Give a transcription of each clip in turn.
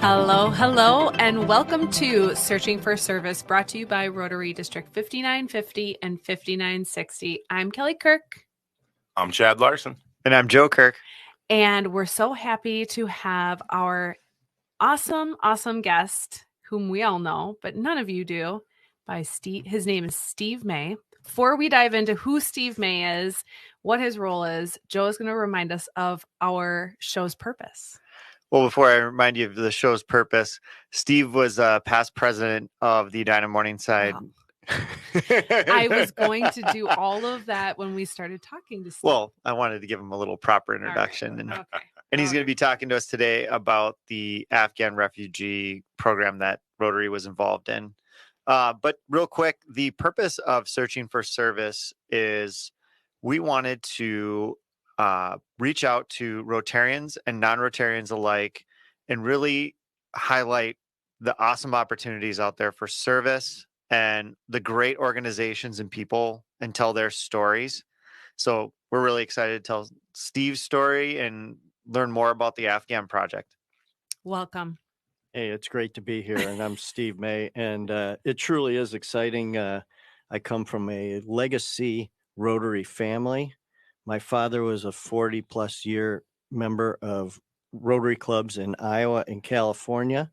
Hello, and welcome to Searching for Service, brought to you by Rotary District 5950 and 5960. I'm Kelly Kirk. I'm Chad Larson. And I'm Joe Kirk. And we're so happy to have our awesome guest, whom we all know, but none of you do, by Steve. His name is Steve May. Before we dive into who Steve May is, what his role is, Joe is going to remind us of our show's purpose. Well, before I remind you of the show's purpose, Steve was past president of the Edina Morningside. Wow. I was going to do all of that when we started talking to Steve. Well, I wanted to give him a little proper introduction. Right. And he's going to be talking to us today about the Afghan refugee program that Rotary was involved in. But real quick, the purpose of Searching for Service is we wanted to reach out to Rotarians and non-Rotarians alike and really highlight the awesome opportunities out there for service and the great organizations and people and tell their stories. So we're really excited to tell Steve's story and learn more about the Afghan project. Welcome. Hey, it's great to be here. And I'm Steve May. And it truly is exciting. I come from a legacy Rotary family. My father was a 40-plus year member of Rotary clubs in Iowa and California,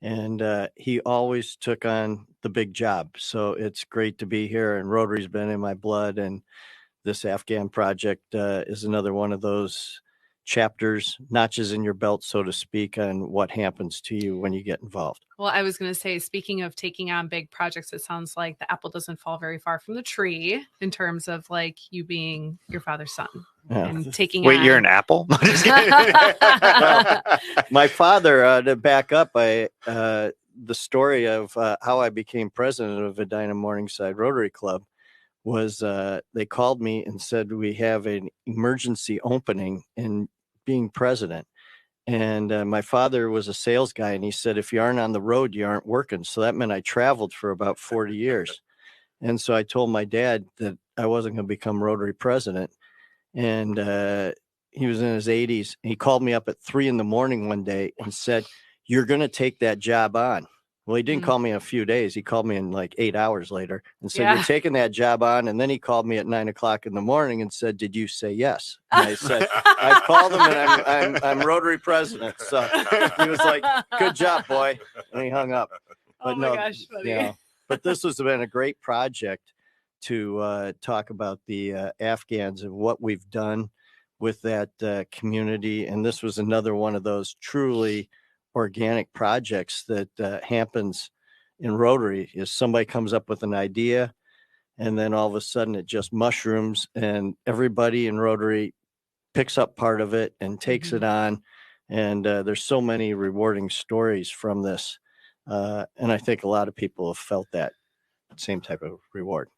and he always took on the big job. So it's great to be here, and Rotary's been in my blood, and this Afghan project is another one of those chapters, notches in your belt, so to speak, on what happens to you when you get involved. Well, I was going to say, speaking of taking on big projects, it sounds like the apple doesn't fall very far from the tree in terms of like you being your father's son and taking Wait, on... you're an apple? Well, my father, to back up, the story of how I became president of Edina Morningside Rotary Club was they called me and said, we have an emergency opening in being president. And my father was a sales guy, and he said, if you aren't on the road, you aren't working. So that meant I traveled for about 40 years. And so I told my dad that I wasn't going to become Rotary president. And he was in his 80s. He called me up at 3 a.m. one day and said, you're going to take that job on. Well, he didn't call me in a few days. He called me in like 8 hours later and said, you're taking that job on. And then he called me at 9:00 a.m. and said, did you say yes? And I said, I called him and I'm Rotary president. So he was like, good job, boy. And he hung up. But gosh, buddy. Yeah, but this has been a great project to talk about the Afghans and what we've done with that community. And this was another one of those truly organic projects that happens in Rotary. Is somebody comes up with an idea and then all of a sudden it just mushrooms and everybody in Rotary picks up part of it and takes it on. And there's so many rewarding stories from this. And I think a lot of people have felt that same type of reward.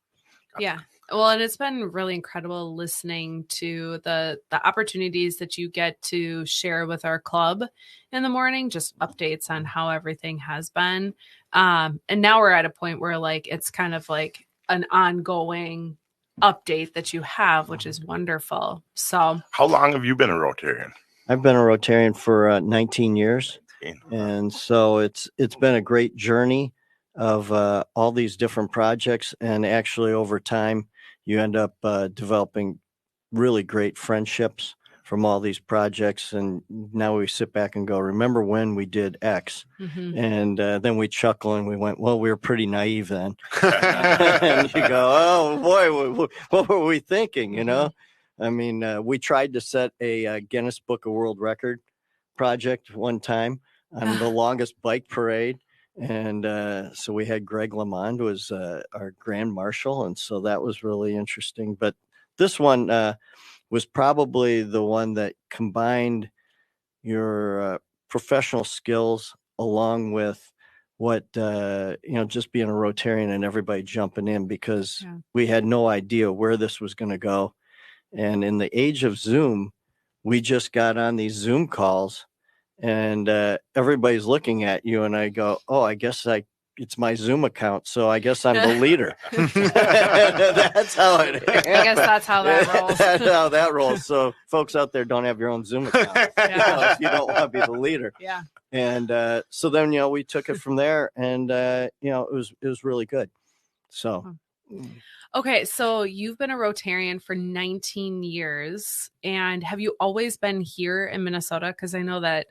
Yeah. Well, and it's been really incredible listening to the opportunities that you get to share with our club in the morning, just updates on how everything has been. And now we're at a point where like, it's kind of like an ongoing update that you have, which is wonderful. So how long have you been a Rotarian? I've been a Rotarian for 19 years. And so it's been a great journey of all these different projects. And actually over time, you end up developing really great friendships from all these projects. And now we sit back and go, remember when we did X? And then we chuckle and we went, well, we were pretty naive then. And you go, oh boy, what were we thinking? You know, I mean, we tried to set a Guinness Book of World Record project one time on the longest bike parade. And so we had Greg LeMond was our grand marshal. And so that was really interesting. But this one was probably the one that combined your professional skills along with what, just being a Rotarian and everybody jumping in, because we had no idea where this was going to go. And in the age of Zoom, we just got on these Zoom calls and everybody's looking at you, and I go, oh, I guess it's my Zoom account, so I guess I'm the leader. That's how it is. I guess that's how that rolls. That's how that rolls. So folks out there, don't have your own Zoom account if you don't want I'll be the leader. Yeah. And so then, we took it from there, and it was really good. So. Okay, so you've been a Rotarian for 19 years, and have you always been here in Minnesota? Because I know that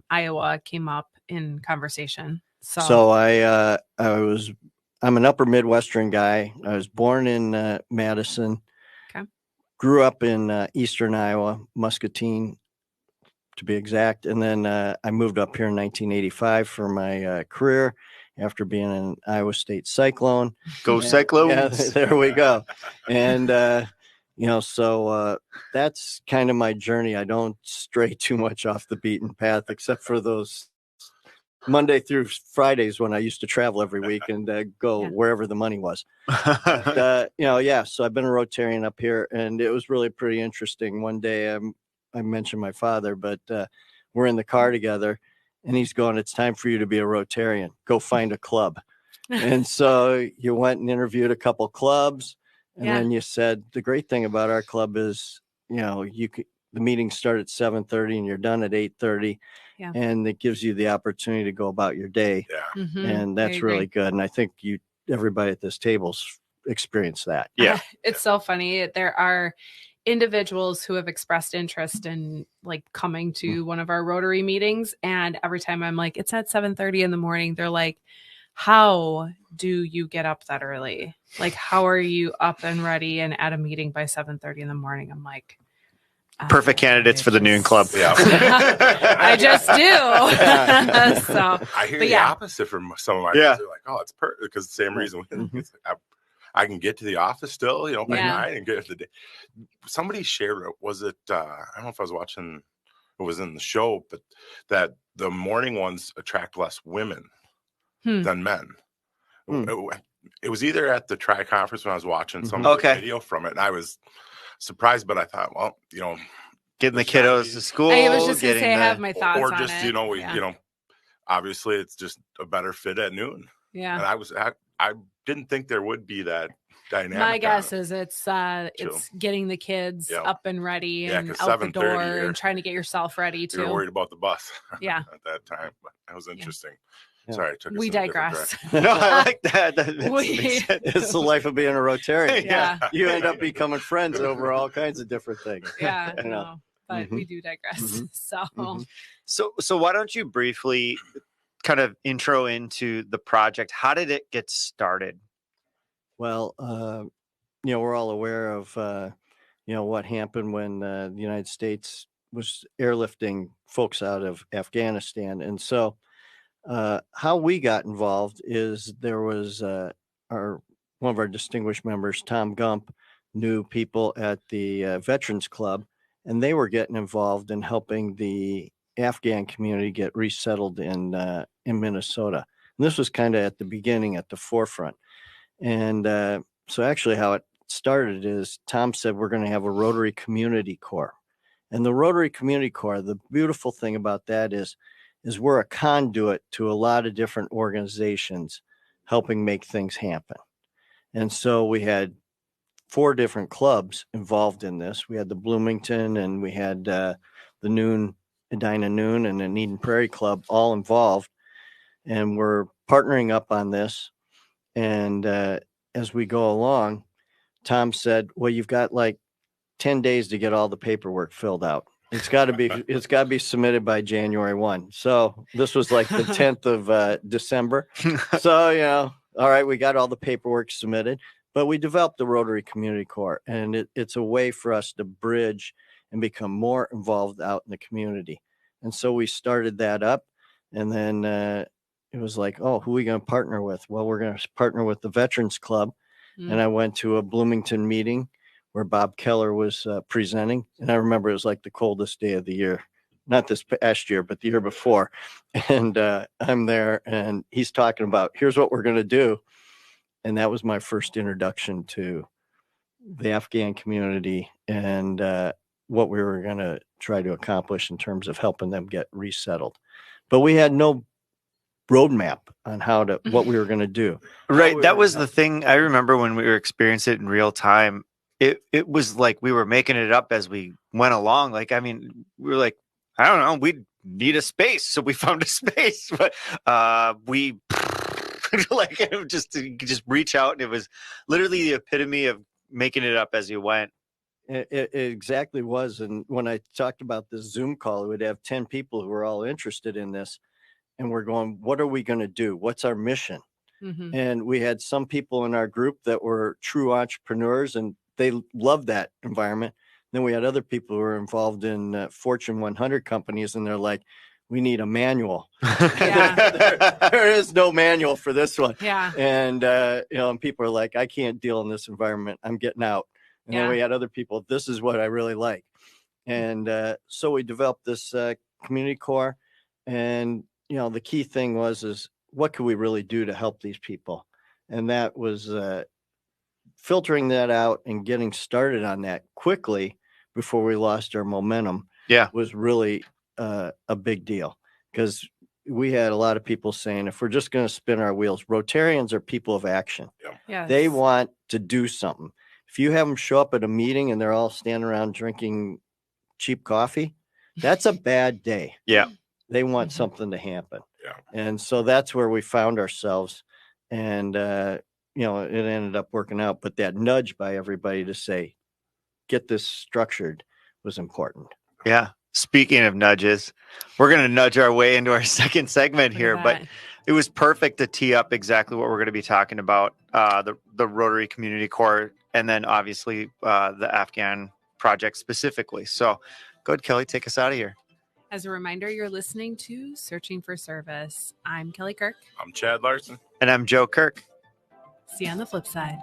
Iowa came up in conversation. So I'm an upper Midwestern guy. I was born in Madison. Okay. Grew up in eastern Iowa, Muscatine, to be exact. And then I moved up here in 1985 for my career after being an Iowa State Cyclone. Go Cyclones! Yeah, there we go. And so that's kind of my journey. I don't stray too much off the beaten path, except for those Monday through Fridays when I used to travel every week and go wherever the money was. But, so I've been a Rotarian up here, and it was really pretty interesting. One day I mentioned my father, but we're in the car together, and he's going, "It's time for you to be a Rotarian. Go find a club." And so you went and interviewed a couple clubs, and then you said, the great thing about our club is, the meetings start at 7:30 and you're done at 8:30. Yeah. And it gives you the opportunity to go about your day. Yeah. Mm-hmm. And that's really good. And I think everybody at this table's experienced that. Yeah. It's so funny. There are individuals who have expressed interest in coming to one of our Rotary meetings. And every time I'm like, it's at 7:30 in the morning, they're like, how do you get up that early? How are you up and ready and at a meeting by 7:30 in the morning? I'm like, perfect candidates for the noon club. Yeah. I just do. So I hear the opposite from some of my friends. They're like, "Oh, it's perfect," because the same reason. I can get to the office still, by 9 and get to the day. Somebody shared it. Was it? I don't know if I was watching. It was in the show, but that the morning ones attract less women than men. It was either at the Tri Conference when I was watching some video from it, and I was surprised, but I thought, well, getting the kiddos to school. I was just gonna say I have my thoughts or on just it. Obviously it's just a better fit at noon. Yeah, and I didn't think there would be that dynamic. My guess is it's getting the kids up and ready and out the door and trying to get yourself ready too. You're worried about the bus. Yeah, at that time, but that was interesting. Yeah. Sorry, I took us we digress. No, I like that. It's the life of being a Rotarian. Yeah. You end up becoming friends over all kinds of different things. Yeah, no, but we do digress. So why don't you briefly kind of intro into the project? How did it get started? Well, we're all aware of what happened when the United States was airlifting folks out of Afghanistan, and so. How we got involved is there was one of our distinguished members, Tom Gump, knew people at the Veterans Club, and they were getting involved in helping the Afghan community get resettled in Minnesota. And this was kind of at the beginning, at the forefront. And so actually how it started is Tom said, we're going to have a Rotary Community Corps. And the Rotary Community Corps, the beautiful thing about that is we're a conduit to a lot of different organizations helping make things happen. And so we had 4 different clubs involved in this. We had the Bloomington, and we had the Edina Noon, and the Eden Prairie Club all involved. And we're partnering up on this. And as we go along, Tom said, well, you've got 10 days to get all the paperwork filled out. It's got to be submitted by January 1. So this was the 10th of December. So, all right, we got all the paperwork submitted, but we developed the Rotary Community Corps, and it's a way for us to bridge and become more involved out in the community. And so we started that up, and then it was like, oh, who are we going to partner with? Well, we're going to partner with the Veterans Club. And I went to a Bloomington meeting where Bob Keller was presenting. And I remember it was the coldest day of the year, not this past year, but the year before. And I'm there, and he's talking about, here's what we're going to do. And that was my first introduction to the Afghan community and what we were going to try to accomplish in terms of helping them get resettled. But we had no roadmap on what we were going to do. Right. That was the thing. I remember when we were experiencing it in real time. It was like we were making it up as we went along. We were like, I don't know, we need a space. So we found a space, but we like just reach out. And it was literally the epitome of making it up as you went. It exactly was. And when I talked about this Zoom call, we would have 10 people who were all interested in this. And we're going, what are we going to do? What's our mission? Mm-hmm. And we had some people in our group that were true entrepreneurs and they loved that environment. Then we had other people who were involved in Fortune 100 companies, and they're like, we need a manual. There is no manual for this one. Yeah. And, and people are like, I can't deal in this environment. I'm getting out. And then we had other people, this is what I really like. And so we developed this community core. And, the key thing is what could we really do to help these people? And that was filtering that out and getting started on that quickly before we lost our momentum was really a big deal, because we had a lot of people saying, if we're just going to spin our wheels, Rotarians are people of action. Yes. They want to do something. If you have them show up at a meeting and they're all standing around drinking cheap coffee, that's a bad day. Yeah. They want something to happen. Yeah. And so that's where we found ourselves. And, it ended up working out. But that nudge by everybody to say, get this structured was important. Yeah. Speaking of nudges, we're going to nudge our way into our second segment here, but it was perfect to tee up exactly what we're going to be talking about, the Rotary Community Corps, and then obviously the Afghan project specifically. So go ahead, Kelly, take us out of here. As a reminder, you're listening to Searching for Service. I'm Kelly Kirk. I'm Chad Larson. And I'm Joe Kirk. See you on the flip side.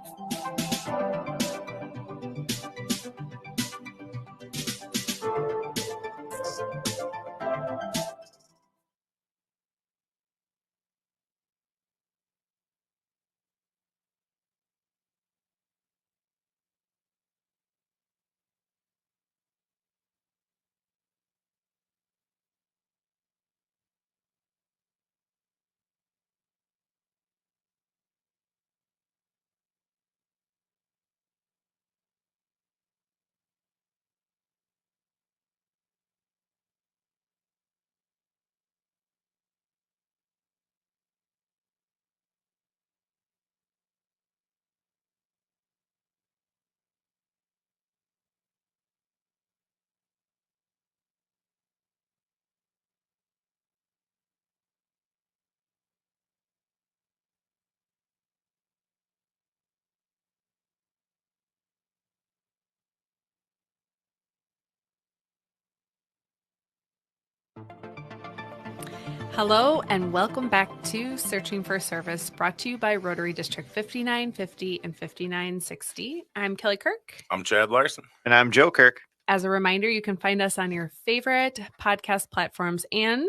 Hello and welcome back to Searching for Service, brought to you by Rotary District 5950 and 5960. I'm Kelly Kirk. I'm Chad Larson. And I'm Joe Kirk. As a reminder, you can find us on your favorite podcast platforms, and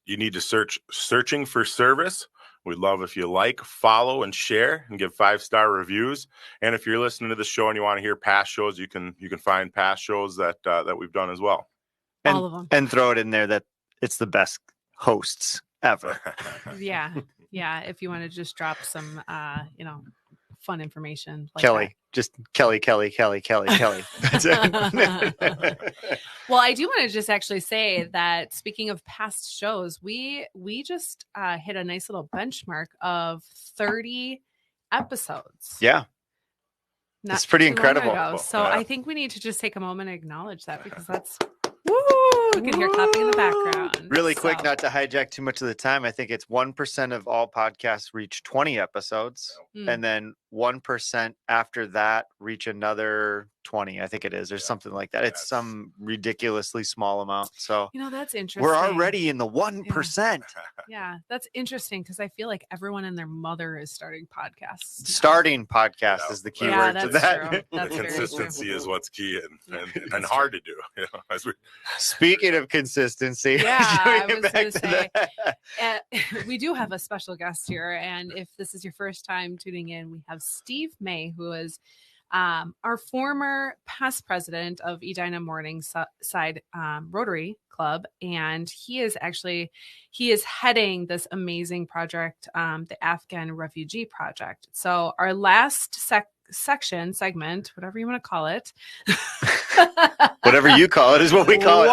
you need to search Searching for Service. We'd love if you like, follow, and share, and give 5-star reviews. And if you're listening to the show and you want to hear past shows, you can find past shows that we've done as well. All of them. And throw it in there that it's the best hosts ever. Yeah. If you want to just drop some, fun information. Like Kelly, that. Just Kelly. That's it. Well, I do want to just actually say that speaking of past shows, we just hit a nice little benchmark of 30 episodes. Yeah. It's pretty incredible. So I think we need to just take a moment and acknowledge that, because that's you can hear clapping in the background. Really quick, not to hijack too much of the time. I think it's 1% of all podcasts reach 20 episodes. And then 1% after that reach another 20. I think it is. There's something like that. It's some ridiculously small amount. So, that's interesting. We're already in the 1%. Yeah, that's interesting, because I feel like everyone and their mother is starting podcasts. Starting podcast is the key word to that. True. That's consistency is what's key and hard to do. Speaking of consistency, I was going to say, we do have a special guest here. And if this is your first time tuning in, we have Steve May, who is our former past president of Edina Morningside Rotary Club. And he is heading this amazing project, the Afghan refugee project. So our last segment, whatever you want to call it. Whatever you call it is what we call it.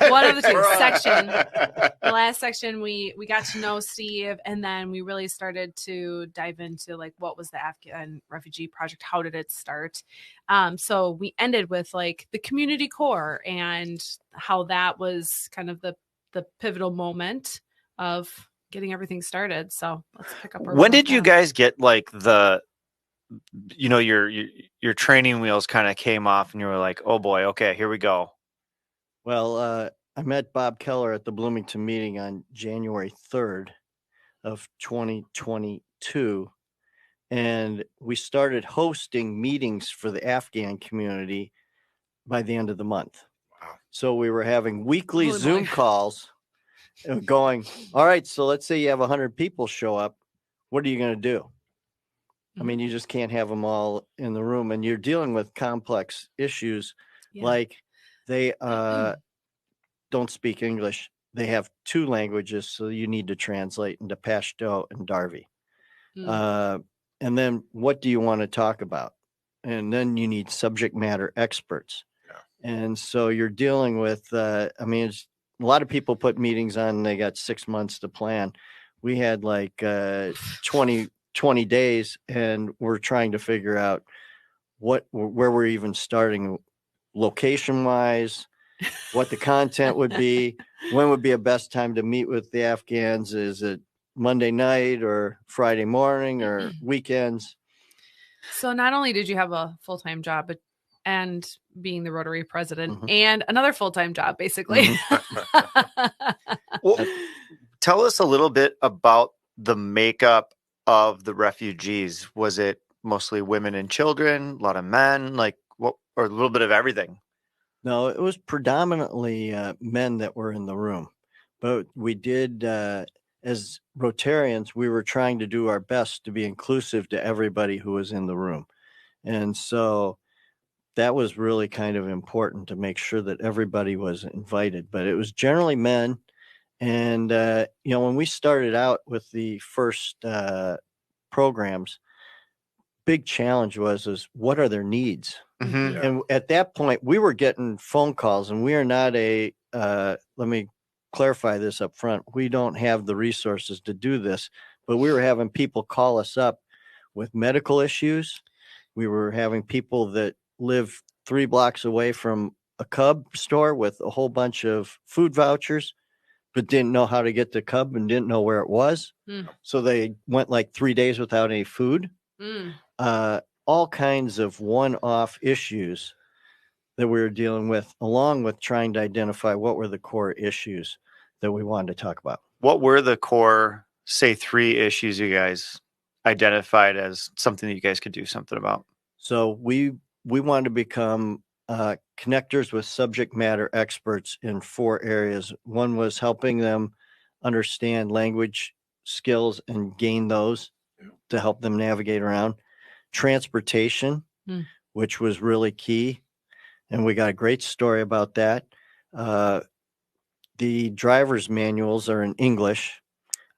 One of the two. Section. The last section, we got to know Steve, and then we really started to dive into like what was the Afghan refugee project, how did it start? So we ended with like the community core and how that was kind of the pivotal moment of getting everything started. So let's pick up. When did you guys get like your training wheels kind of came off and you were like, oh boy, okay, here we go? Well, I met Bob Keller at the Bloomington meeting on January 3rd of 2022. And we started hosting meetings for the Afghan community by the end of the month. Wow. So we were having weekly Zoom calls going, all right, so let's say you have 100 people show up. What are you going to do? I mean, you just can't have them all in the room, and you're dealing with complex issues like they don't speak English. They have two languages, so you need to translate into Pashto and Darvi. And then what do you want to talk about? And then you need subject matter experts. Yeah. And so you're dealing with, a lot of people put meetings on and they got 6 months to plan. We had like 20 days, and we're trying to figure out where we're even starting location wise, what the content would be, when would be a best time to meet with the Afghans. Is it Monday night or Friday morning or weekends? So not only did you have a full-time job, and being the Rotary president and another full-time job, basically. Well, tell us a little bit about the makeup of the refugees. Was it mostly women and children, a lot of men, like what, or a little bit of everything? No, it was predominantly men that were in the room, but we did, as Rotarians, we were trying to do our best to be inclusive to everybody who was in the room. And so that was really kind of important to make sure that everybody was invited, but it was generally men. And, when we started out with the first programs, big challenge was what are their needs? Mm-hmm. Yeah. And at that point, we were getting phone calls, and we are not let me clarify this up front. We don't have the resources to do this, but we were having people call us up with medical issues. We were having people that live 3 blocks away from a Cub store with a whole bunch of food vouchers, but didn't know how to get to Cub and didn't know where it was. So they went like 3 days without any food. All kinds of one-off issues that we were dealing with, along with trying to identify what were the core issues that we wanted to talk about. What were the core, say, 3 issues you guys identified as something that you guys could do something about? So we wanted to become connectors with subject matter experts in 4 areas. One was helping them understand language skills and gain those to help them navigate around. Transportation, which was really key. And we got a great story about that. The driver's manuals are in English,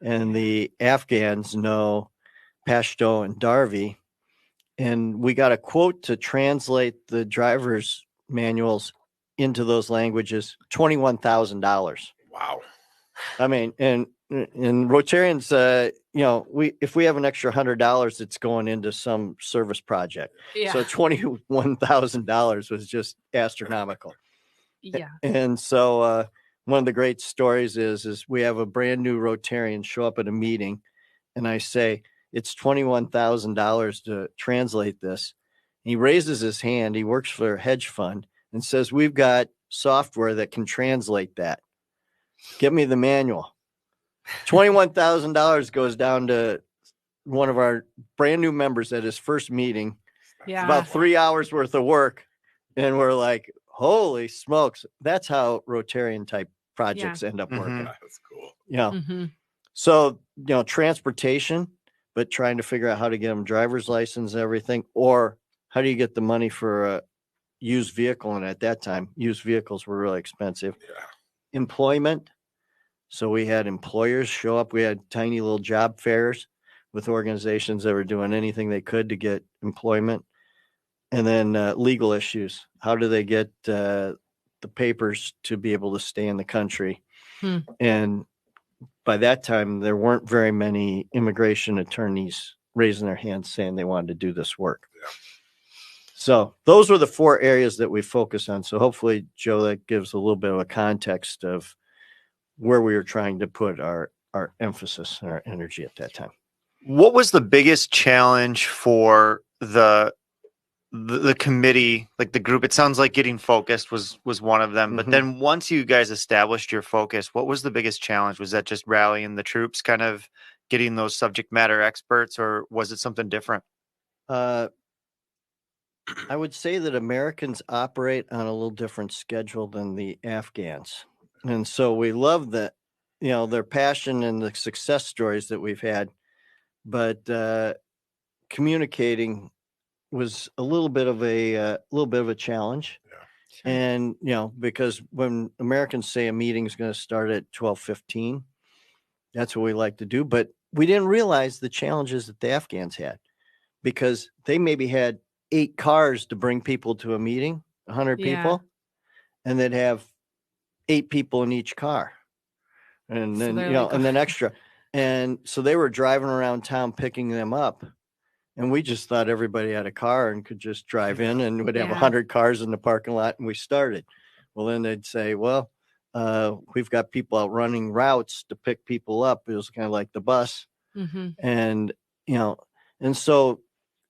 and the Afghans know Pashto and Darvi. And we got a quote to translate the driver's manuals into those languages, $21,000. Wow. I mean, and Rotarians, if we have an extra $100, it's going into some service project. Yeah. So $21,000 was just astronomical. Yeah. And so one of the great stories is we have a brand new Rotarian show up at a meeting, and I say, it's $21,000 to translate this. He raises his hand. He works for a hedge fund and says, we've got software that can translate that. Get me the manual. $21,000 goes down to one of our brand new members at his first meeting. Yeah. About 3 hours worth of work. And we're like, holy smokes. That's how Rotarian type projects end up working. That's cool. Yeah. So, transportation, but trying to figure out how to get them driver's license and everything, or how do you get the money for a used vehicle? And at that time, used vehicles were really expensive. Yeah. Employment. So we had employers show up. We had tiny little job fairs with organizations that were doing anything they could to get employment. And then legal issues. How do they get the papers to be able to stay in the country? And by that time, there weren't very many immigration attorneys raising their hands saying they wanted to do this work. Yeah. So those were the 4 areas that we focus on. So hopefully, Joe, that gives a little bit of a context of where we were trying to put our emphasis and our energy at that time. What was the biggest challenge for the committee, like the group? It sounds like getting focused was one of them. But then once you guys established your focus, what was the biggest challenge? Was that just rallying the troops, kind of getting those subject matter experts, or was it something different? I would say that Americans operate on a little different schedule than the Afghans. And so we love that, their passion and the success stories that we've had, but communicating was a little bit of a challenge. Yeah. Sure. And, because when Americans say a meeting is going to start at 12:15, that's what we like to do. But we didn't realize the challenges that the Afghans had, because they maybe had 8 cars to bring people to a meeting, 100 people, and they'd have 8 people in each car. And then, and then extra. And so they were driving around town picking them up. And we just thought everybody had a car and could just drive in and would have 100 cars in the parking lot. And we started. Well, then they'd say, well, we've got people out running routes to pick people up. It was kind of like the bus. And, and so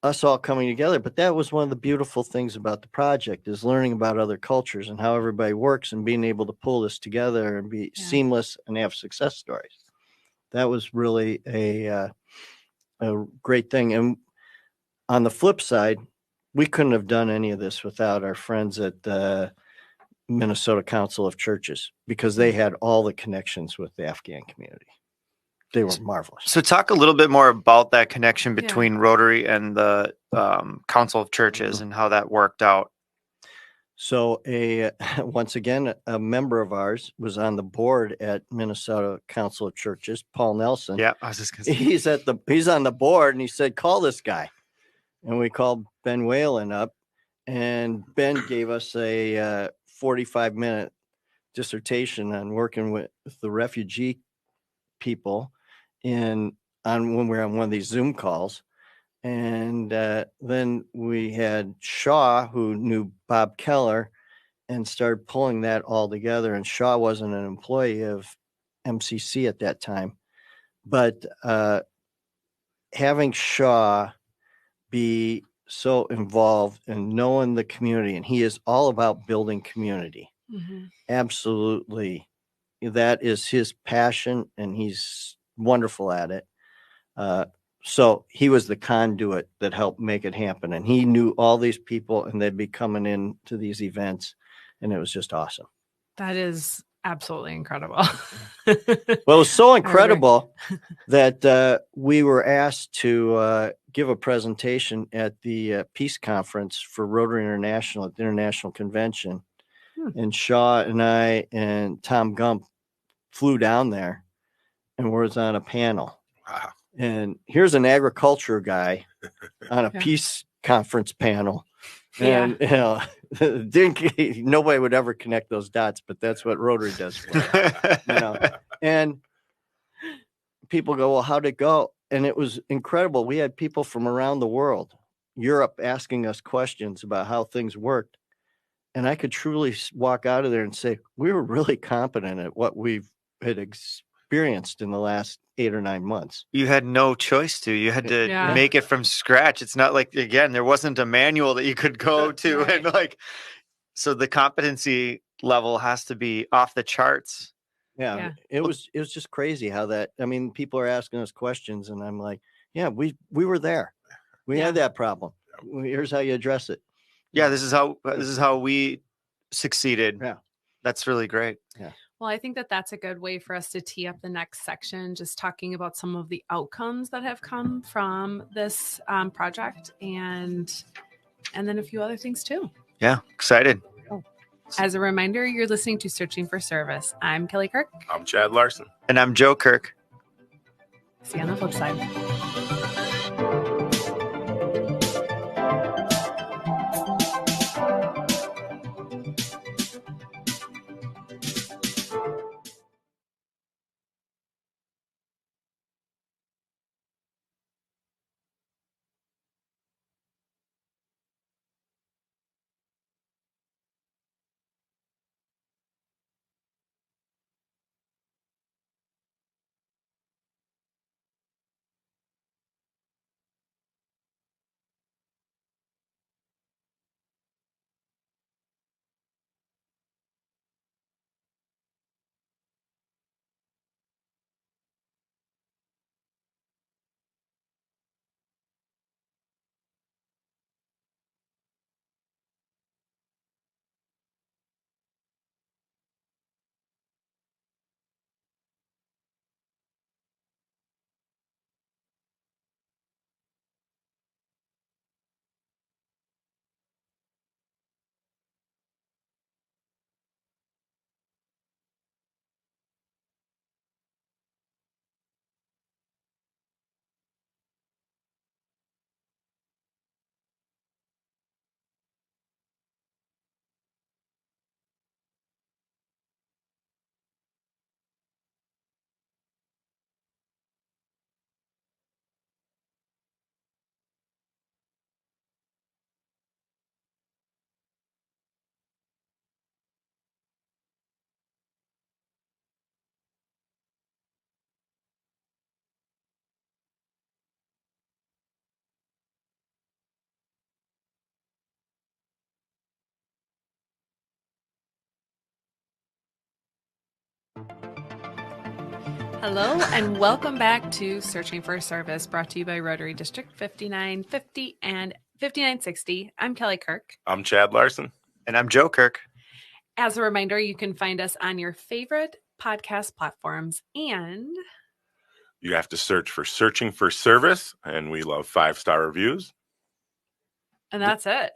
us all coming together. But that was one of the beautiful things about the project, is learning about other cultures and how everybody works and being able to pull this together and be seamless and have success stories. That was really a great thing. And on the flip side, we couldn't have done any of this without our friends at the Minnesota Council of Churches, because they had all the connections with the Afghan community. They were marvelous. So talk a little bit more about that connection between Rotary and the Council of Churches and how that worked out. So once again, a member of ours was on the board at Minnesota Council of Churches, Paul Nelson. Yeah, I was just going to say. He's on the board, and he said, call this guy. And we called Ben Whalen up, and Ben gave us a 45-minute dissertation on working with the refugee people when we were on one of these Zoom calls. And then we had Shaw, who knew Bob Keller, and started pulling that all together. And Shaw wasn't an employee of MCC at that time, but having Shaw be so involved in knowing the community, and he is all about building community. Absolutely. That is his passion, and he's wonderful at it. So he was the conduit that helped make it happen. And he knew all these people, and they'd be coming in to these events, and it was just awesome. That is absolutely incredible. Well, it was so incredible that we were asked to give a presentation at the Peace Conference for Rotary International at the International Convention. And Shaw and I and Tom Gump flew down there and was on a panel. Wow. And here's an agriculture guy on a peace conference panel. And nobody would ever connect those dots, but that's what Rotary does for us, And people go, well, how'd it go? And it was incredible. We had people from around the world, Europe, asking us questions about how things worked. And I could truly walk out of there and say, we were really competent at what we've had experienced in the last 8 or 9 months. You had no choice to. You had to make it from scratch. It's not like, again, there wasn't a manual that you could go to. And so the competency level has to be off the charts. Yeah. It was just crazy how people are asking us questions, and I'm like, we were there. We had that problem. Here's how you address it. Yeah, this is how we succeeded. Yeah. That's really great. Yeah. Well, I think that's a good way for us to tee up the next section, just talking about some of the outcomes that have come from this project, and then a few other things too. Yeah, excited. As a reminder, you're listening to Searching for Service. I'm Kelly Kirk. I'm Chad Larson. And I'm Joe Kirk. See you on the flip side. Hello and welcome back to Searching for Service, brought to you by Rotary District 5950 and 5960. I'm Kelly Kirk. I'm Chad Larson. And I'm Joe Kirk. As a reminder, you can find us on your favorite podcast platforms, and you have to search for Searching for Service, and we love 5-star reviews. And that's it.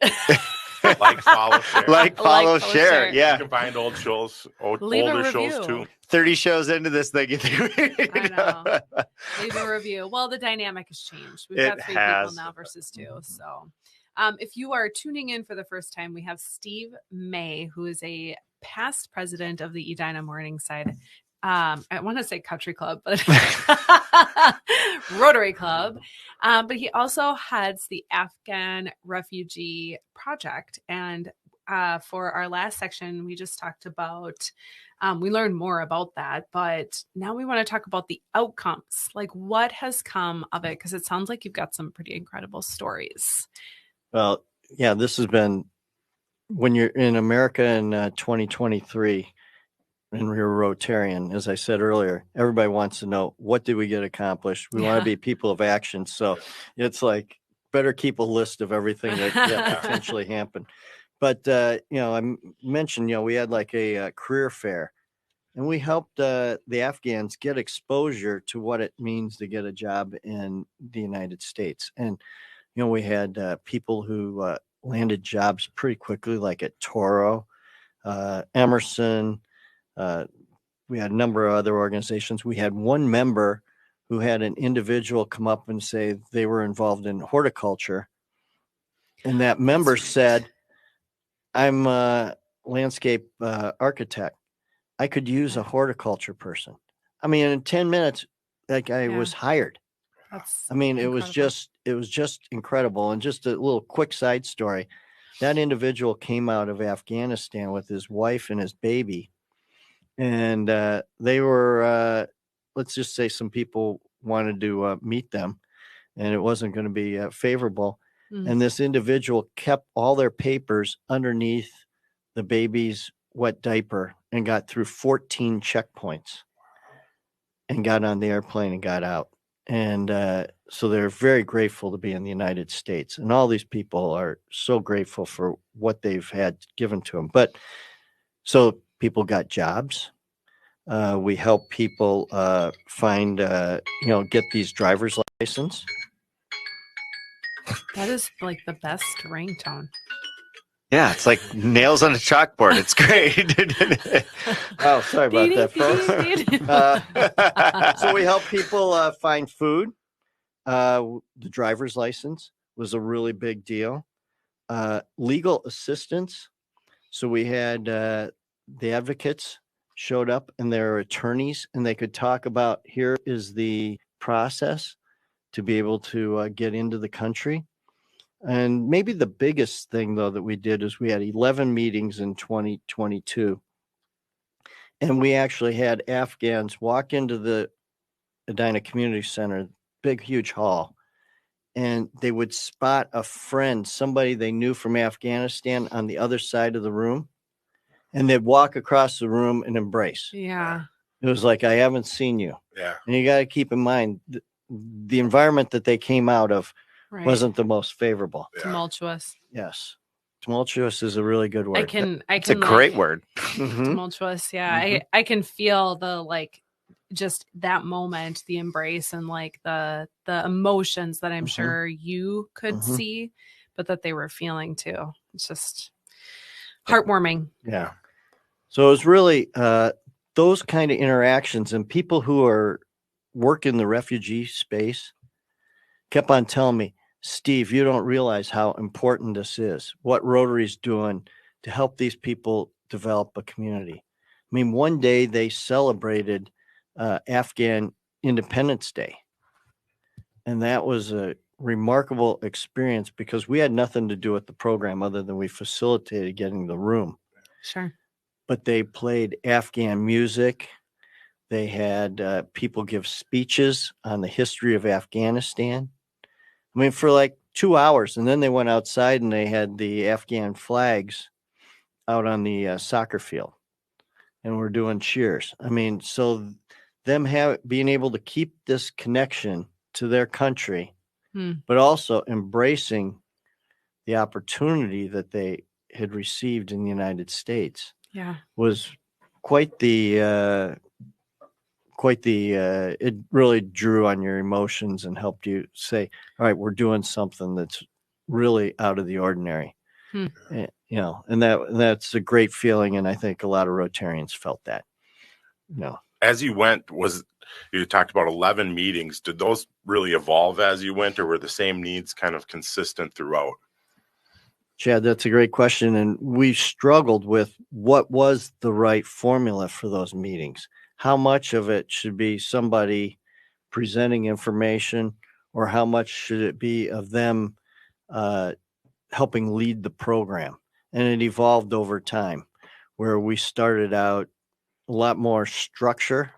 Like, follow, share. Like, follow, share. Yeah. You can find older shows too. 30 shows into this thing. I know. Leave a review. Well, the dynamic has changed. We've got 3 people now versus 2. So if you are tuning in for the first time, we have Steve May, who is a past president of the Edina Morningside. I want to say country club, but Rotary Club. But he also heads the Afghan refugee project. And for our last section, we just talked about, we learned more about that, but now we want to talk about the outcomes, like what has come of it, because it sounds like you've got some pretty incredible stories. Well, yeah, this has been, when you're in America in 2023, and we're Rotarian, as I said earlier, everybody wants to know, what did we get accomplished? We want to be people of action. So it's like, better keep a list of everything that potentially happened. But, I mentioned, we had like a career fair, and we helped the Afghans get exposure to what it means to get a job in the United States. And, we had people who landed jobs pretty quickly, like at Toro, Emerson. We had a number of other organizations. We had one member who had an individual come up and say they were involved in horticulture. And that member said, I'm a landscape architect. I could use a horticulture person. I mean, in 10 minutes, that guy was hired. It was just incredible. And just a little quick side story. That individual came out of Afghanistan with his wife and his baby. And they were, let's just say some people wanted to meet them, and it wasn't going to be favorable. Mm. And this individual kept all their papers underneath the baby's wet diaper and got through 14 checkpoints and got on the airplane and got out. And so they're very grateful to be in the United States. And all these people are so grateful for what they've had given to them. But so people got jobs. We help people find, get these driver's license. That is like the best ringtone. Yeah, it's like nails on a chalkboard. It's great. Oh, sorry about that, folks. So we help people find food. The driver's license was a really big deal. Legal assistance. So we had the advocates showed up, and their attorneys, and they could talk about, here is the process to be able to get into the country. And maybe the biggest thing, though, that we did is we had 11 meetings in 2022. And we actually had Afghans walk into the Edina Community Center, big, huge hall, and they would spot a friend, somebody they knew from Afghanistan, on the other side of the room. And they'd walk across the room and embrace. Yeah. It was like, I haven't seen you. Yeah. And you got to keep in mind, the environment that they came out of wasn't the most favorable. Yeah. Tumultuous. Yes. Tumultuous is a really good word. It's a great word. Tumultuous. Yeah. Mm-hmm. I can feel the, just that moment, the embrace, and the emotions that I'm sure you could see, but that they were feeling too. It's just heartwarming. Yeah. So it was really those kind of interactions, and people who are working the refugee space kept on telling me, Steve, you don't realize how important this is, what Rotary's doing to help these people develop a community. I mean, one day they celebrated Afghan Independence Day, and that was a remarkable experience because we had nothing to do with the program other than we facilitated getting the room. Sure. But they played Afghan music. They had people give speeches on the history of Afghanistan. I mean, for 2 hours. And then they went outside and they had the Afghan flags out on the soccer field. and we're doing cheers. I mean, so them being able to keep this connection to their country, but also embracing the opportunity that they had received in the United States, was quite the it really drew on your emotions and helped you say, all right, we're doing something that's really out of the ordinary. And, and that's a great feeling. And I think a lot of Rotarians felt that. As you went, you talked about 11 meetings. Did those really evolve as you went, or were the same needs kind of consistent throughout? Chad, that's a great question. And we struggled with what was the right formula for those meetings. How much of it should be somebody presenting information, or how much should it be of them helping lead the program? And it evolved over time, where we started out a lot more structure,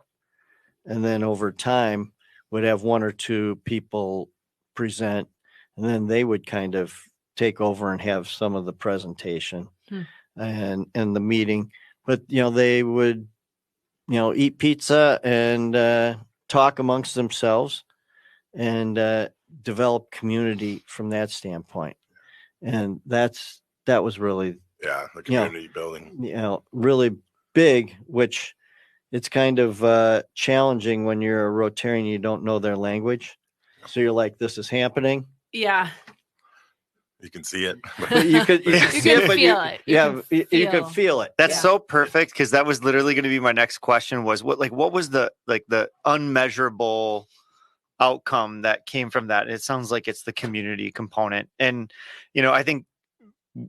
and then over time would have one or two people present, and then they would kind of take over and have some of the presentation and the meeting. But they would eat pizza and talk amongst themselves and develop community from that standpoint. And that was really the community building. Really big, which it's kind of challenging when you're a Rotarian, you don't know their language. So you're like, this is happening. Yeah. You can see it. You could feel it. You could feel it. That's so perfect, because that was literally going to be my next question, was what was the unmeasurable outcome that came from that? It sounds like it's the community component. And, I think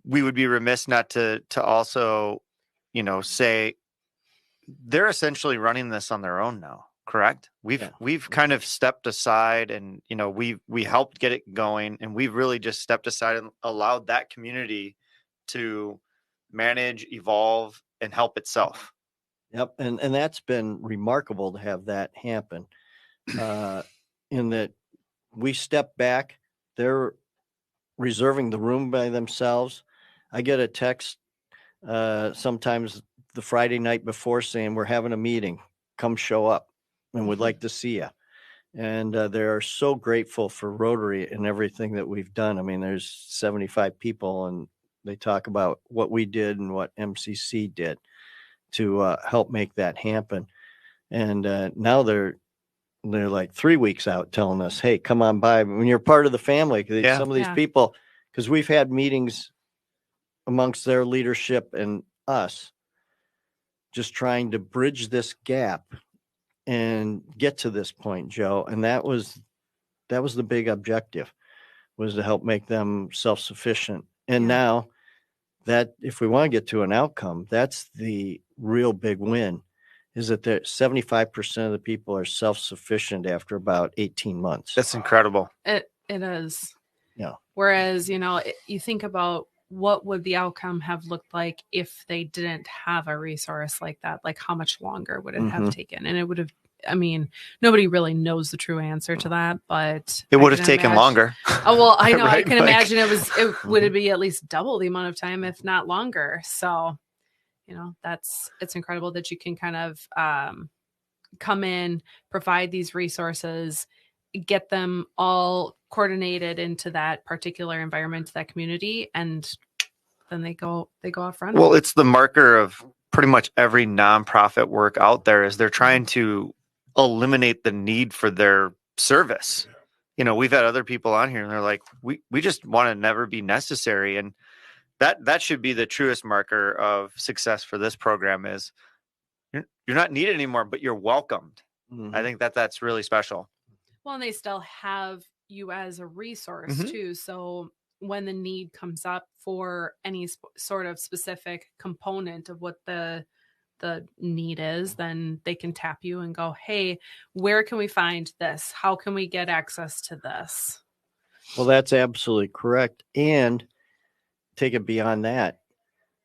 we would be remiss not to also, say they're essentially running this on their own now. Correct. We've kind of stepped aside, and we helped get it going, and we've really just stepped aside and allowed that community to manage, evolve, and help itself. Yep, and that's been remarkable to have that happen. In that we step back, they're reserving the room by themselves. I get a text sometimes the Friday night before saying, we're having a meeting, come show up and would like to see you. And they're so grateful for Rotary and everything that we've done. I mean, there's 75 people, and they talk about what we did and what MCC did to help make that happen. And now they're like 3 weeks out telling us, hey, come on by. When you're part of the family, some of these people, because we've had meetings amongst their leadership and us, just trying to bridge this gap and get to this point, Joe. And that was the big objective, was to help make them self-sufficient. And now that if we want to get to an outcome, that's the real big win, is that 75% of the people are self-sufficient after about 18 months. That's incredible. It is. Yeah. Whereas, you think about what would the outcome have looked like if they didn't have a resource like that? Like, how much longer would it have taken? And it would have, nobody really knows the true answer to that, but it would have taken longer. Oh, well, I know. Right? I can imagine it would be at least double the amount of time, if not longer. So, it's incredible that you can kind of come in, provide these resources, get them all coordinated into that particular environment, that community, and then they go off running. Well, it's the marker of pretty much every nonprofit work out there, is they're trying to eliminate the need for their service. We've had other people on here and they're like, we just want to never be necessary. And that should be the truest marker of success for this program, is you're not needed anymore, but you're welcomed. Mm-hmm. I think that's really special. Well, and they still have you as a resource too. So when the need comes up for any sort of specific component of what the need is, then they can tap you and go, hey, where can we find this? How can we get access to this? Well, that's absolutely correct. And take it beyond that.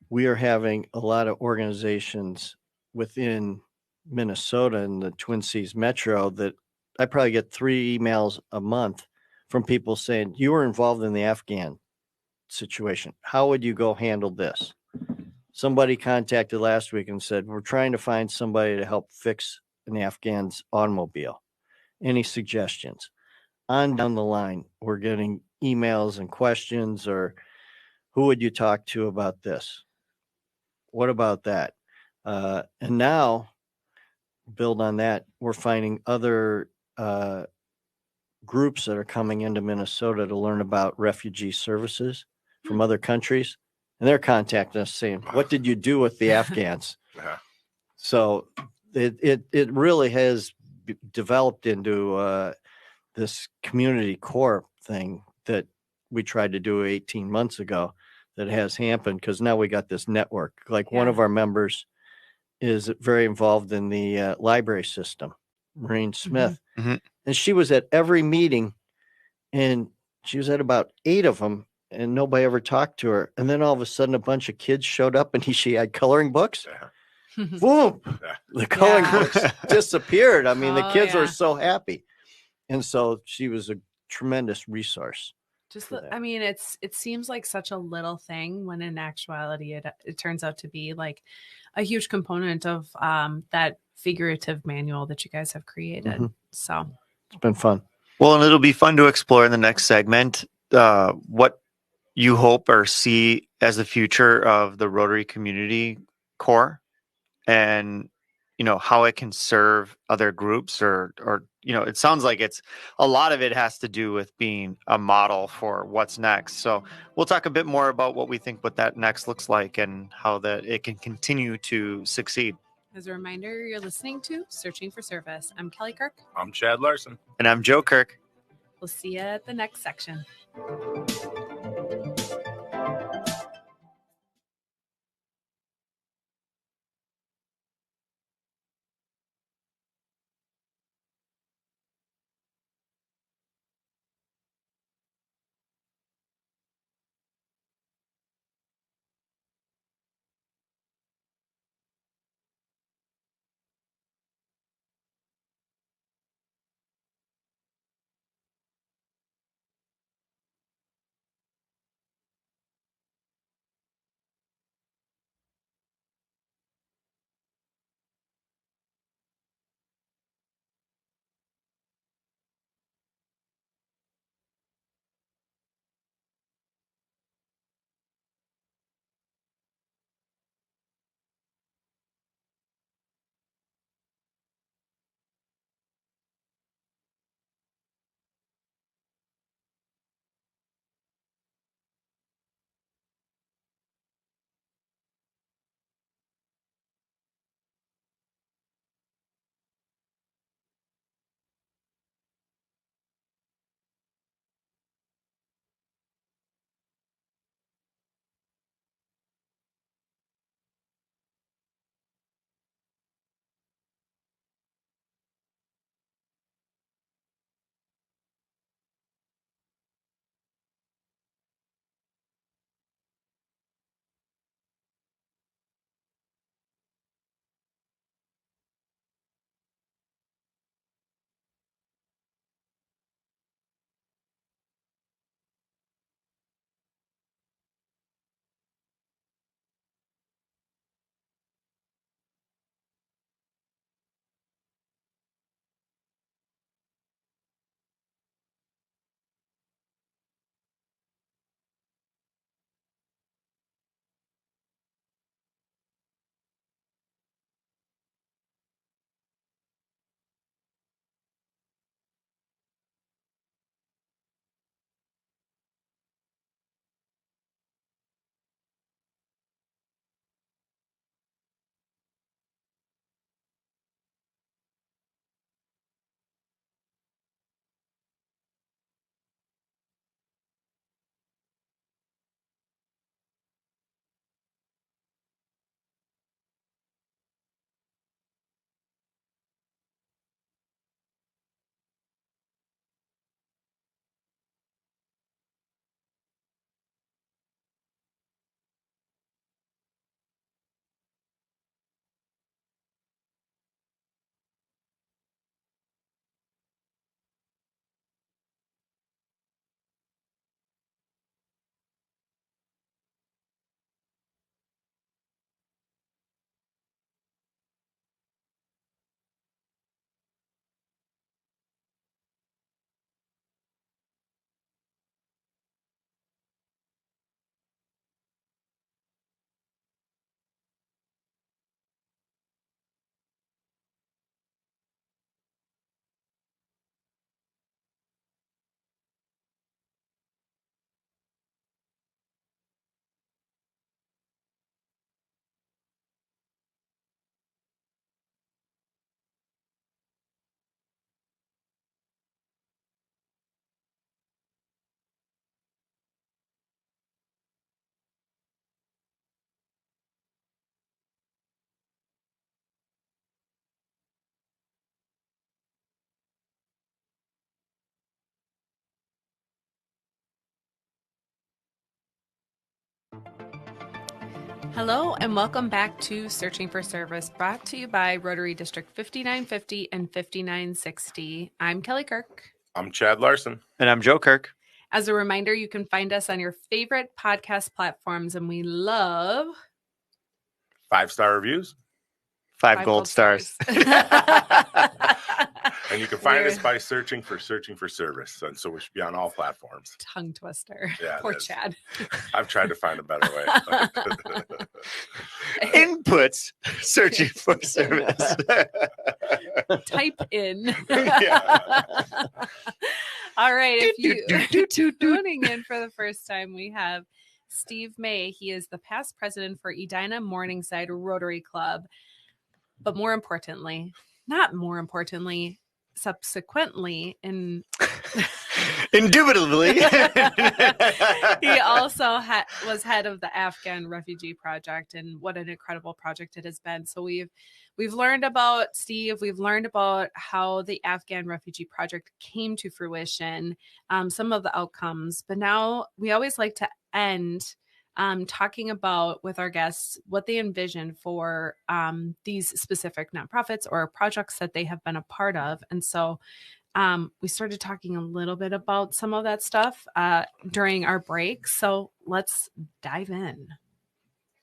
We are having a lot of organizations within Minnesota and the Twin Cities Metro that I probably get 3 emails a month from people saying, you were involved in the Afghan situation. How would you go handle this? Somebody contacted last week and said, we're trying to find somebody to help fix an Afghan's automobile. Any suggestions? On down the line, we're getting emails and questions, or who would you talk to about this? What about that? And now, build on that, we're finding other groups that are coming into Minnesota to learn about refugee services from other countries. And they're contacting us saying, what did you do with the Afghans? So it really has developed into this community core thing that we tried to do 18 months ago that has happened, because now we got this network. Like one of our members is very involved in the library system, Maureen Smith. Mm-hmm. And she was at every meeting, and she was at about 8 of them, and nobody ever talked to her. And then all of a sudden, a bunch of kids showed up, and she had coloring books. Boom! The coloring books disappeared. I mean, the kids were so happy. And so she was a tremendous resource. I mean, it seems like such a little thing when in actuality it turns out to be like a huge component of that figurative manual that you guys have created. Mm-hmm. So it's been fun. Well, and it'll be fun to explore in the next segment what you hope or see as the future of the Rotary Community Corps, and how it can serve other groups, or it sounds like it's a lot of it has to do with being a model for what's next. So we'll talk a bit more about what we think what that next looks like and how that it can continue to succeed. As a reminder, you're listening to Searching for Service. I'm Kelly Kirk. I'm Chad Larson. And I'm Joe Kirk. We'll see you at the next section. Hello and welcome back to Searching for Service, brought to you by Rotary District 5950 and 5960. I'm Kelly Kirk. I'm Chad Larson. And I'm Joe Kirk. As a reminder, you can find us on your favorite podcast platforms, and we love 5-star reviews. 5 gold stars. And you can find us by searching for service. And so we should be on all platforms. Tongue twister. Yeah, Poor Chad. I've tried to find a better way. Inputs, searching for service. Type in. Yeah. All right. If you're tuning in for the first time, we have Steve May. He is the past president for Edina Morningside Rotary Club. But subsequently, Indubitably. he also was head of the Afghan Refugee Project, and what an incredible project it has been. So we've learned about Steve. We've learned about how the Afghan Refugee Project came to fruition, some of the outcomes. But now we always like to end talking about with our guests what they envision for these specific nonprofits or projects that they have been a part of. And so we started talking a little bit about some of that stuff during our break. So let's dive in.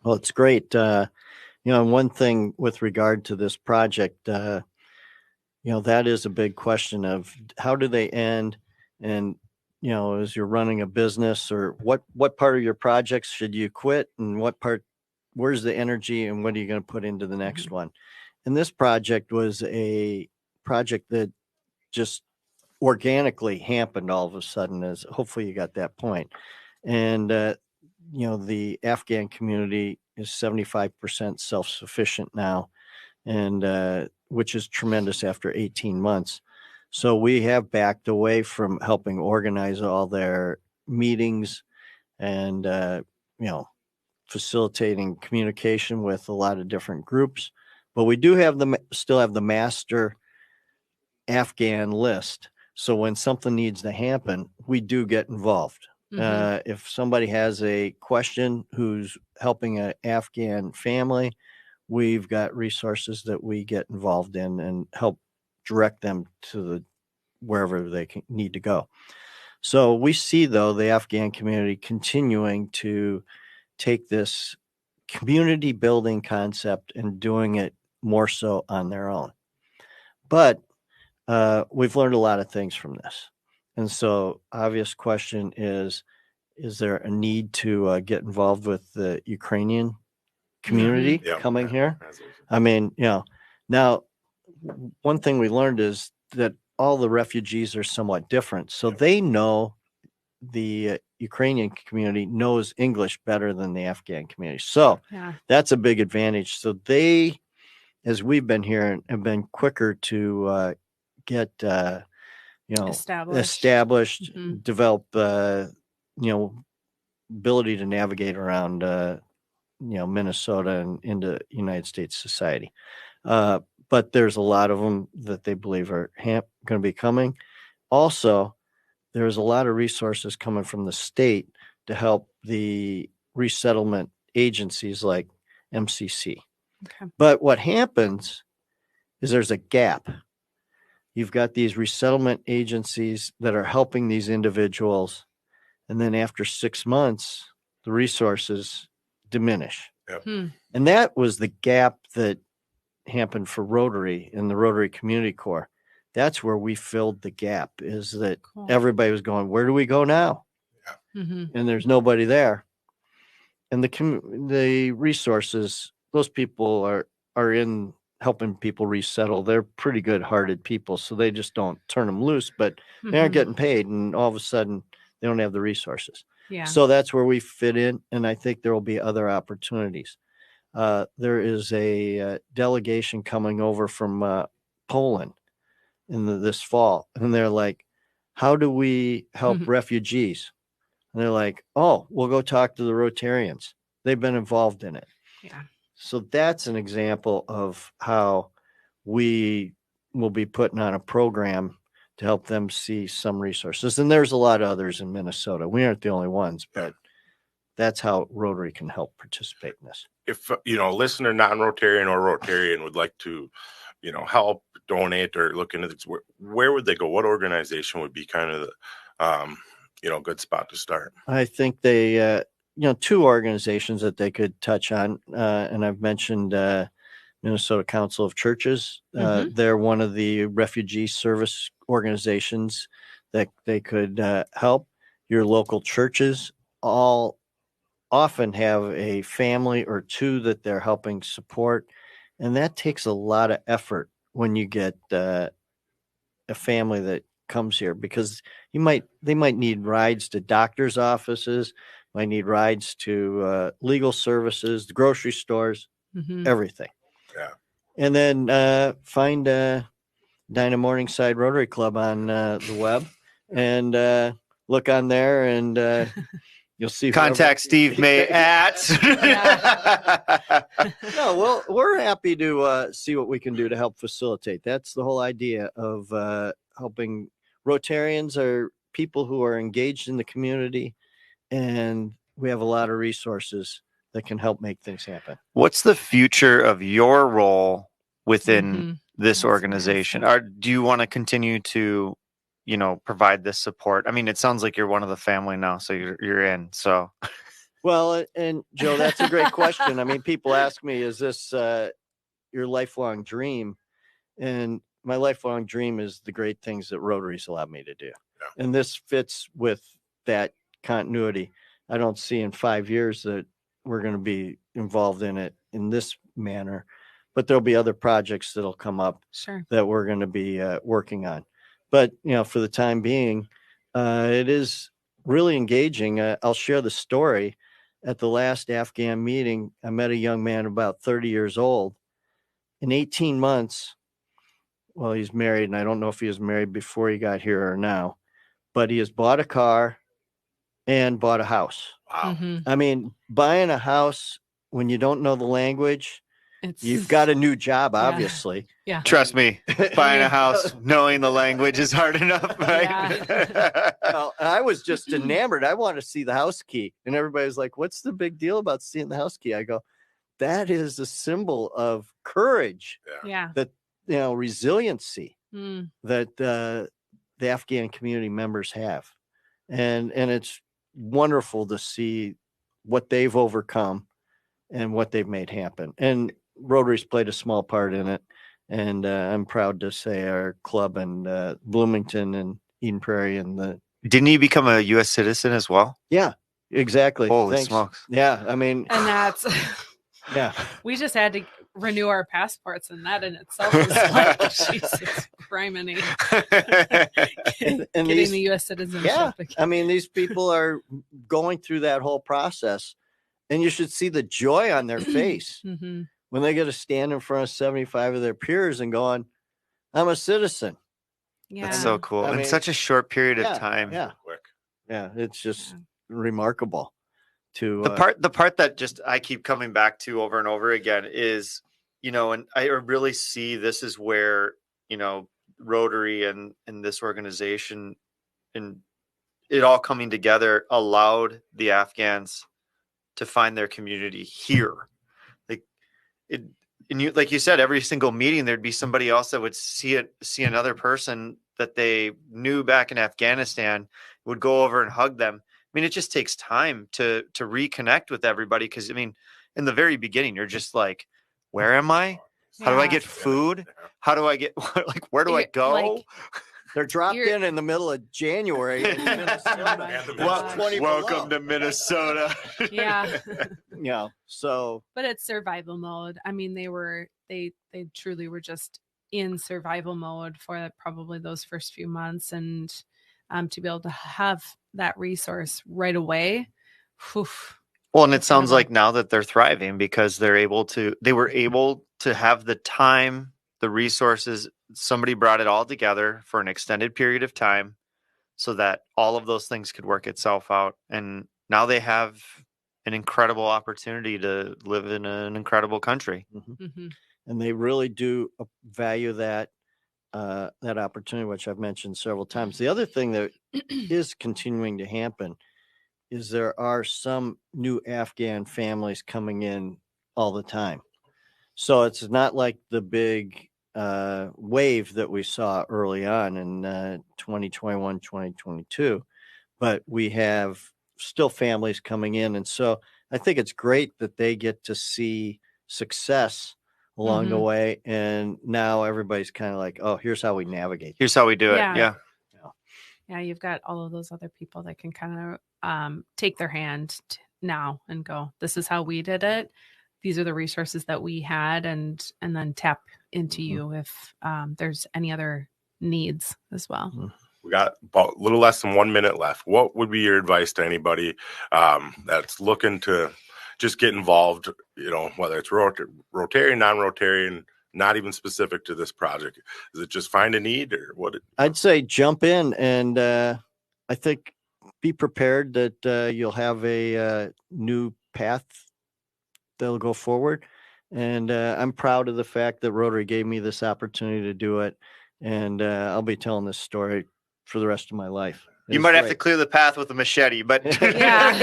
Well, it's great. One thing with regard to this project, that is a big question of how do they end? And as you're running a business, or what part of your projects should you quit, and where's the energy, and what are you going to put into the next one? And this project was a project that just organically happened all of a sudden, as hopefully you got that point. And, the Afghan community is 75% self-sufficient now, and which is tremendous after 18 months. So we have backed away from helping organize all their meetings and, facilitating communication with a lot of different groups. But we do still have the master Afghan list. So when something needs to happen, we do get involved. If somebody has a question who's helping an Afghan family, we've got resources that we get involved in and help direct them to wherever they need to go. So we see, though, the Afghan community continuing to take this community building concept and doing it more so on their own. But we've learned a lot of things from this. And so obvious question is there a need to get involved with the Ukrainian community coming here? I mean, now one thing we learned is that all the refugees are somewhat different. So they know the Ukrainian community knows English better than the Afghan community. So that's a big advantage. So they, as we've been here, have been quicker to get, established, develop, ability to navigate around, Minnesota and into United States society. But there's a lot of them that they believe are going to be coming. Also, there's a lot of resources coming from the state to help the resettlement agencies like MCC. Okay. But what happens is there's a gap. You've got these resettlement agencies that are helping these individuals, and then after 6 months, the resources diminish. Yep. And that was the gap that happened for Rotary in the Rotary Community Corps. That's where we filled the gap, is that everybody was going, where do we go now? Yeah. And there's nobody there. And the resources, those people are in helping people resettle. They're pretty good-hearted people, so they just don't turn them loose, but they aren't getting paid, and all of a sudden they don't have the resources. Yeah. So that's where we fit in, and I think there will be other opportunities. There is a delegation coming over from Poland this fall, and they're like, how do we help refugees? And they're like, oh, we'll go talk to the Rotarians. They've been involved in it. Yeah. So that's an example of how we will be putting on a program to help them see some resources. And there's a lot of others in Minnesota. We aren't the only ones, but that's how Rotary can help participate in this. if a listener, non-Rotarian or Rotarian, would like to, help, donate, or look into this, where would they go? What organization would be kind of the, good spot to start? I think they, two organizations that they could touch on, and I've mentioned Minnesota Council of Churches. They're one of the refugee service organizations that they could help. Your local churches all often have a family or two that they're helping support, and that takes a lot of effort when you get a family that comes here, because they might need rides to doctors' offices, might need rides to legal services, the grocery stores, everything. Yeah. And then find Edina Morningside Rotary Club on the web, and look on there, and you'll see. Contact Steve May at. No, we're happy to see what we can do to help facilitate. That's the whole idea of helping. Rotarians are people who are engaged in the community, and we have a lot of resources that can help make things happen. What's the future of your role within this organization? Do you want to continue to, provide this support? I mean, it sounds like you're one of the family now, so you're in. So, well, and Joe, that's a great question. I mean, people ask me, "Is this your lifelong dream?" And my lifelong dream is the great things that Rotary's allowed me to do, and this fits with that continuity. I don't see in 5 years that we're going to be involved in it in this manner, but there'll be other projects that'll come up that we're going to be working on. But, for the time being, it is really engaging. I'll share the story. At the last Afghan meeting, I met a young man about 30 years old. In 18 months, well, he's married, and I don't know if he was married before he got here or now, but he has bought a car and bought a house. Wow. I mean, buying a house when you don't know the language, you've got a new job, obviously. Yeah. Trust me, buying a house, knowing the language is hard enough, right? Well, I was just enamored. I want to see the house key. And everybody's like, what's the big deal about seeing the house key? I go, that is a symbol of courage. Yeah. That, resiliency that the Afghan community members have. And it's wonderful to see what they've overcome and what they've made happen. And Rotary's played a small part in it. And I'm proud to say our club in Bloomington and Eden Prairie and Didn't he become a U.S. citizen as well? Yeah, exactly. Holy smokes. Yeah, I mean. And that's. Yeah. We just had to renew our passports, and that in itself was like, Jesus, criminy. and getting the U.S. citizenship. Yeah, I mean, these people are going through that whole process, and you should see the joy on their face when they get to stand in front of 75 of their peers and going, I'm a citizen. Yeah. That's so cool. In such a short period of time. Yeah. Yeah, it's just remarkable. The part that just I keep coming back to over and over again is, and I really see this is where, Rotary and this organization and it all coming together allowed the Afghans to find their community here. Like you said, every single meeting, there'd be somebody else that would see another person that they knew back in Afghanistan, would go over and hug them. I mean, it just takes time to reconnect with everybody. Because, I mean, in the very beginning, you're just like, where am I? How do I get food? How do I get, where do I go? They're dropped in the middle of January. Welcome to Minnesota. Yeah. Yeah. So. But it's survival mode. I mean, they truly were just in survival mode for probably those first few months. And to be able to have that resource right away. Whew, well, and it sounds like now that they're thriving because they were able to have the time, the resources. Somebody brought it all together for an extended period of time so that all of those things could work itself out. And now they have an incredible opportunity to live in an incredible country. And they really do value that opportunity, which I've mentioned several times. The other thing that is continuing to happen is there are some new Afghan families coming in all the time. So it's not like the big wave that we saw early on in 2021, 2022, but we have still families coming in. And so I think it's great that they get to see success along the way. And now everybody's kind of like, oh, here's how we navigate. Here's how we do it. Yeah. Yeah. You've got all of those other people that can kind of take their hand now and go, this is how we did it. These are the resources that we had, and then tap into you if there's any other needs as well. We got about a little less than 1 minute left. What would be your advice to anybody that's looking to just get involved, whether it's Rotarian, non-Rotarian, not even specific to this project? Is it just find a need, or what? I'd say jump in, and I think be prepared that you'll have a new path that'll go forward. And I'm proud of the fact that Rotary gave me this opportunity to do it. And I'll be telling this story for the rest of my life. You might have to clear the path with a machete, but yeah.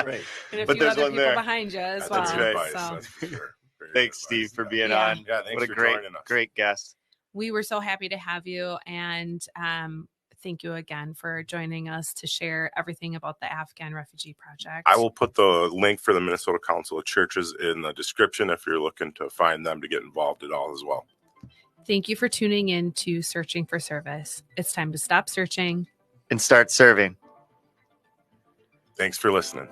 Great. And a But few there's other one people there behind you as That's well. good advice. So. That's for sure. Thanks, Steve, for being Yeah. on. Yeah, thanks what a for joining us. Great guest. We were so happy to have you, and thank you again for joining us to share everything about the Afghan Refugee Project. I will put the link for the Minnesota Council of Churches in the description if you're looking to find them to get involved at all as well. Thank you for tuning in to Searching for Service. It's time to stop searching And start serving. Thanks for listening.